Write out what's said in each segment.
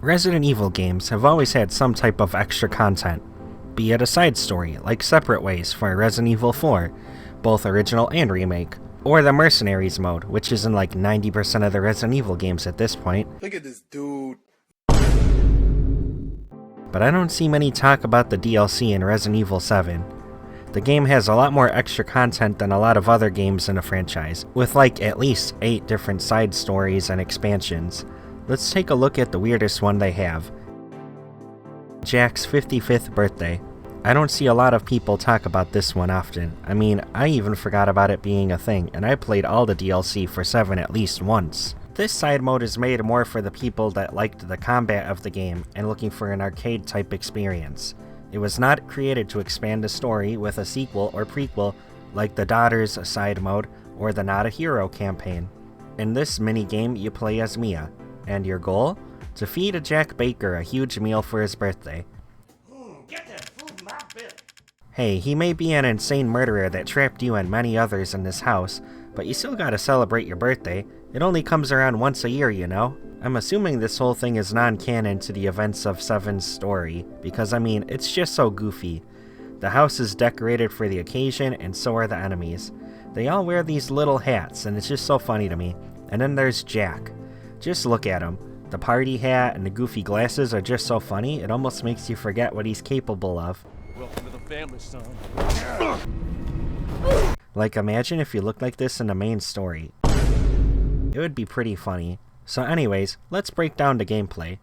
Resident Evil games have always had some type of extra content, be it a side story, like Separate Ways for Resident Evil 4, both original and remake, or the Mercenaries mode, which is in like 90% of the Resident Evil games at this point. Look at this dude. But I don't see many talk about the DLC in Resident Evil 7. The game has a lot more extra content than a lot of other games in the franchise, with like at least 8 different side stories and expansions. Let's take a look at the weirdest one they have. Jack's 55th birthday. I don't see a lot of people talk about this one often. I mean, I even forgot about it being a thing, and I played all the DLC for 7 at least once. This side mode is made more for the people that liked the combat of the game and looking for an arcade type experience. It was not created to expand the story with a sequel or prequel like the Daughters side mode or the Not a Hero campaign. In this minigame, you play as Mia, and your goal? To feed Jack Baker a huge meal for his birthday. Get that food in my belly. Hey, he may be an insane murderer that trapped you and many others in this house, but you still gotta celebrate your birthday. It only comes around once a year, you know? I'm assuming this whole thing is non-canon to the events of 7's story, because I mean, it's just so goofy. The house is decorated for the occasion, and so are the enemies. They all wear these little hats, and it's just so funny to me. And then there's Jack. Just look at him. The party hat and the goofy glasses are just so funny, it almost makes you forget what he's capable of. Welcome to the family, son. Like, imagine if you looked like this in the main story. It would be pretty funny. So anyways, let's break down the gameplay.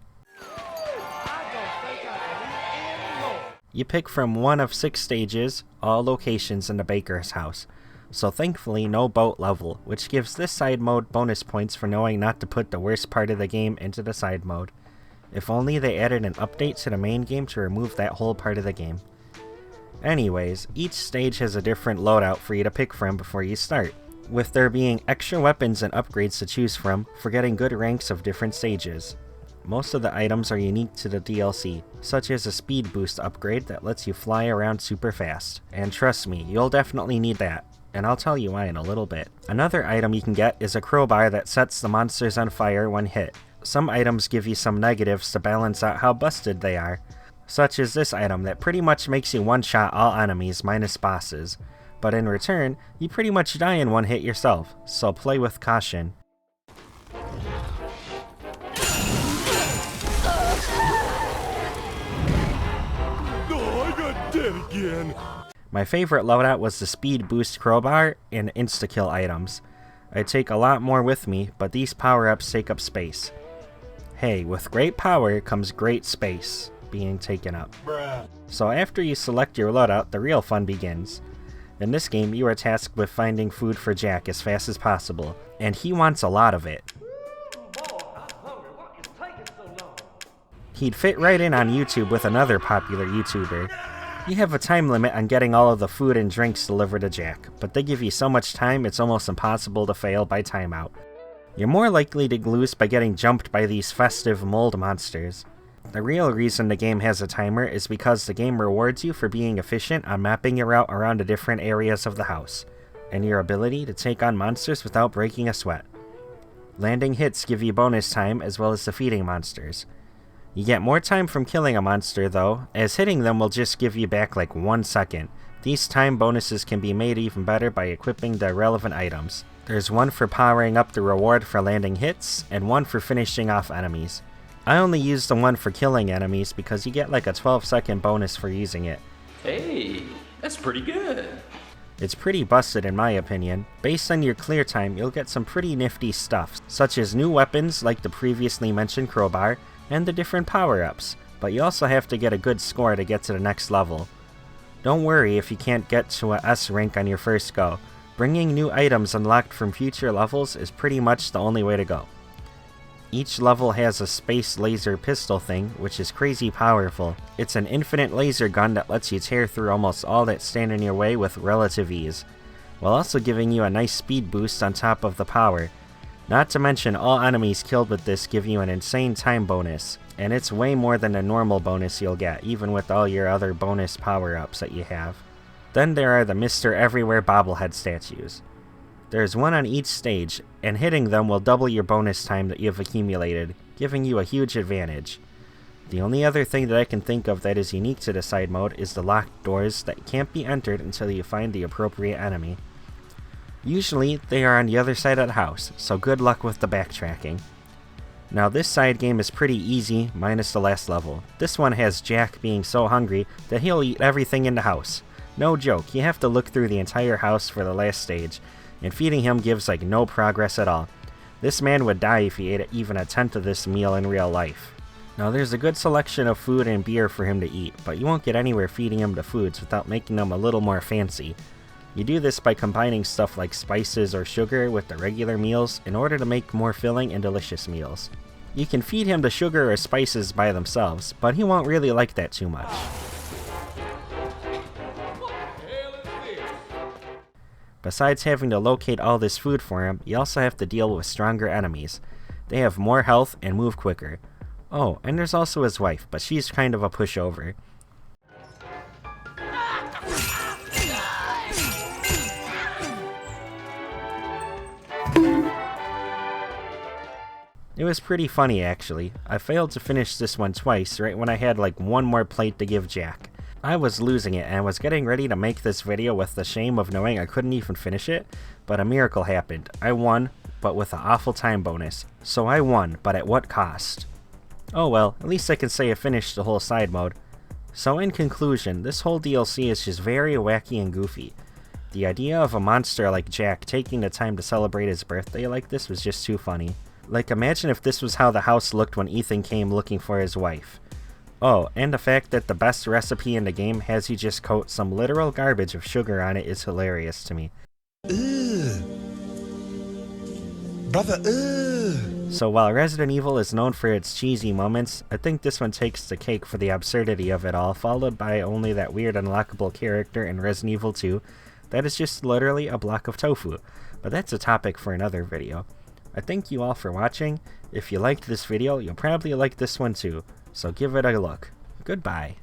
You pick from one of 6 stages, all locations in the Baker's house. So thankfully no boat level, which gives this side mode bonus points for knowing not to put the worst part of the game into the side mode. If only they added an update to the main game to remove that whole part of the game. Anyways, each stage has a different loadout for you to pick from before you start, with there being extra weapons and upgrades to choose from for getting good ranks of different stages. Most of the items are unique to the DLC, such as a speed boost upgrade that lets you fly around super fast. And trust me, you'll definitely need that, and I'll tell you why in a little bit. Another item you can get is a crowbar that sets the monsters on fire when hit. Some items give you some negatives to balance out how busted they are, such as this item that pretty much makes you one-shot all enemies minus bosses, but in return, you pretty much die in one hit yourself, so play with caution. Oh, I got dead again. My favorite loadout was the speed boost crowbar and insta-kill items. I take a lot more with me, but these power-ups take up space. Hey, with great power comes great space being taken up. Bruh. So after you select your loadout, the real fun begins. In this game, you are tasked with finding food for Jack as fast as possible, and he wants a lot of it. He'd fit right in on YouTube with another popular YouTuber. You have a time limit on getting all of the food and drinks delivered to Jack, but they give you so much time it's almost impossible to fail by timeout. You're more likely to lose by getting jumped by these festive mold monsters. The real reason the game has a timer is because the game rewards you for being efficient on mapping your route around the different areas of the house, and your ability to take on monsters without breaking a sweat. Landing hits give you bonus time as well as defeating monsters. You get more time from killing a monster though, as hitting them will just give you back like 1 second. These time bonuses can be made even better by equipping the relevant items. There's one for powering up the reward for landing hits, and one for finishing off enemies. I only use the one for killing enemies because you get like a 12-second bonus for using it. Hey, that's pretty good. It's pretty busted in my opinion. Based on your clear time, you'll get some pretty nifty stuff, such as new weapons like the previously mentioned crowbar, and the different power-ups, but you also have to get a good score to get to the next level. Don't worry if you can't get to a S rank on your first go. Bringing new items unlocked from future levels is pretty much the only way to go. Each level has a space laser pistol thing, which is crazy powerful. It's an infinite laser gun that lets you tear through almost all that stand in your way with relative ease, while also giving you a nice speed boost on top of the power. Not to mention all enemies killed with this give you an insane time bonus, and it's way more than a normal bonus you'll get, even with all your other bonus power-ups that you have. Then there are the Mr. Everywhere bobblehead statues. There's one on each stage, and hitting them will double your bonus time that you've accumulated, giving you a huge advantage. The only other thing that I can think of that is unique to the side mode is the locked doors that can't be entered until you find the appropriate enemy. Usually, they are on the other side of the house, so good luck with the backtracking. Now this side game is pretty easy, minus the last level. This one has Jack being so hungry that he'll eat everything in the house. No joke, you have to look through the entire house for the last stage, and feeding him gives like no progress at all. This man would die if he ate even a tenth of this meal in real life. Now there's a good selection of food and beer for him to eat, but you won't get anywhere feeding him the foods without making them a little more fancy. You do this by combining stuff like spices or sugar with the regular meals in order to make more filling and delicious meals. You can feed him the sugar or spices by themselves, but he won't really like that too much. Besides having to locate all this food for him, you also have to deal with stronger enemies. They have more health and move quicker. Oh, and there's also his wife, but she's kind of a pushover. It was pretty funny actually. I failed to finish this one twice right when I had like one more plate to give Jack. I was losing it and was getting ready to make this video with the shame of knowing I couldn't even finish it, but a miracle happened. I won, but with an awful time bonus. So I won, but at what cost? Oh well, at least I can say I finished the whole side mode. So in conclusion, this whole DLC is just very wacky and goofy. The idea of a monster like Jack taking the time to celebrate his birthday like this was just too funny. Like imagine if this was how the house looked when Ethan came looking for his wife. Oh, and the fact that the best recipe in the game has you just coat some literal garbage of sugar on it is hilarious to me. Brother, So while Resident Evil is known for its cheesy moments, I think this one takes the cake for the absurdity of it all, followed by only that weird unlockable character in Resident Evil 2 that is just literally a block of tofu. But that's a topic for another video. I thank you all for watching. If you liked this video, you'll probably like this one too, so give it a look. Goodbye.